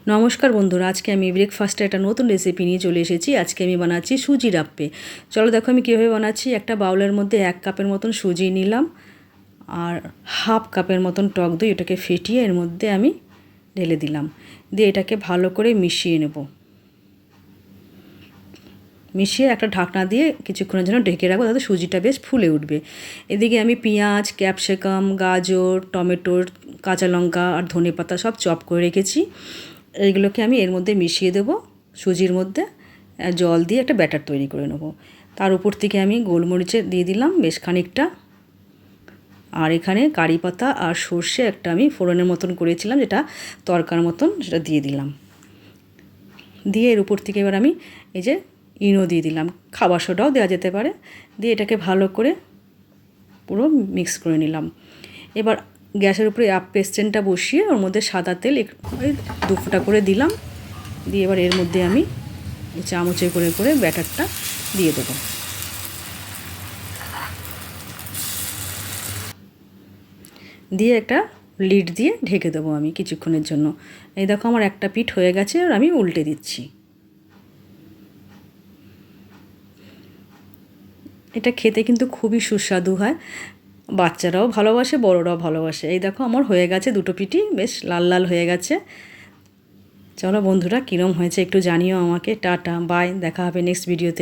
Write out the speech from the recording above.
নমস্কার বন্ধুরা, আজকে আমি ব্রেকফাস্টে একটা নতুন রেসিপি নিয়ে চলে এসেছি। আজকে আমি বানাচ্ছি সুজির আপ্পে। চলো দেখো আমি কীভাবে বানাচ্ছি। একটা বাউলের মধ্যে 1 কাপের মতন সুজি নিলাম আর হাফ কাপের মতন টক দই, এটাকে ফেটিয়ে এর মধ্যে আমি ঢেলে দিলাম। দিয়ে এটাকে ভালো করে মিশিয়ে নেব। মিশিয়ে একটা ঢাকনা দিয়ে কিছুক্ষণের জন্য ঢেকে রাখবো, তাতে সুজিটা বেশ ফুলে উঠবে। এদিকে আমি পেঁয়াজ, ক্যাপসিকাম, গাজর, টমেটোর, কাঁচা লঙ্কা আর ধনেপাতা সব চপ করে রেখেছি। এইগুলোকে আমি এর মধ্যে মিশিয়ে দেব, সুজির মধ্যে জল দিয়ে একটা ব্যাটার তৈরি করে নেব। তার উপর থেকে আমি গোলমরিচের দিয়ে দিলাম বেশ খানিকটা, আর এখানে কারি পাতা আর সর্ষে একটা আমি ফোড়নের মতন করেছিলাম, যেটা তরকার মতন, সেটা দিয়ে দিলাম। দিয়ে এর উপর থেকে এবার আমি এই যে ইনো দিয়ে দিলাম, খাবার সোডাও দেওয়া যেতে পারে। দিয়ে এটাকে ভালো করে পুরো মিক্স করে নিলাম। এবার গ্যাসের উপরে আপ্পে স্ট্যান্ডটা বসিয়ে ওর মধ্যে সাদা তেল 2 ফোঁটা করে দিলাম। দিয়ে এবার এর মধ্যে আমি চামচে করে করে ব্যাটারটা দিয়ে দেবো। দিয়ে একটা লিড দিয়ে ঢেকে দেবো আমি কিছুক্ষণের জন্য। এই দেখো আমার একটা পিঠ হয়ে গেছে আর আমি উল্টে দিচ্ছি। এটা খেতে কিন্তু খুবই সুস্বাদু হয়, বাচ্চারাও ভালোবাসে, বড়রাও ভালোবাসে। এই দেখো আমার হয়ে গেছে, দুটো পিঠই বেশ লাল লাল হয়ে গেছে। চলো বন্ধুরা, কীরম হয়েছে একটু জানিও আমাকে। টাটা, বাই, দেখা হবে নেক্সট ভিডিওতে।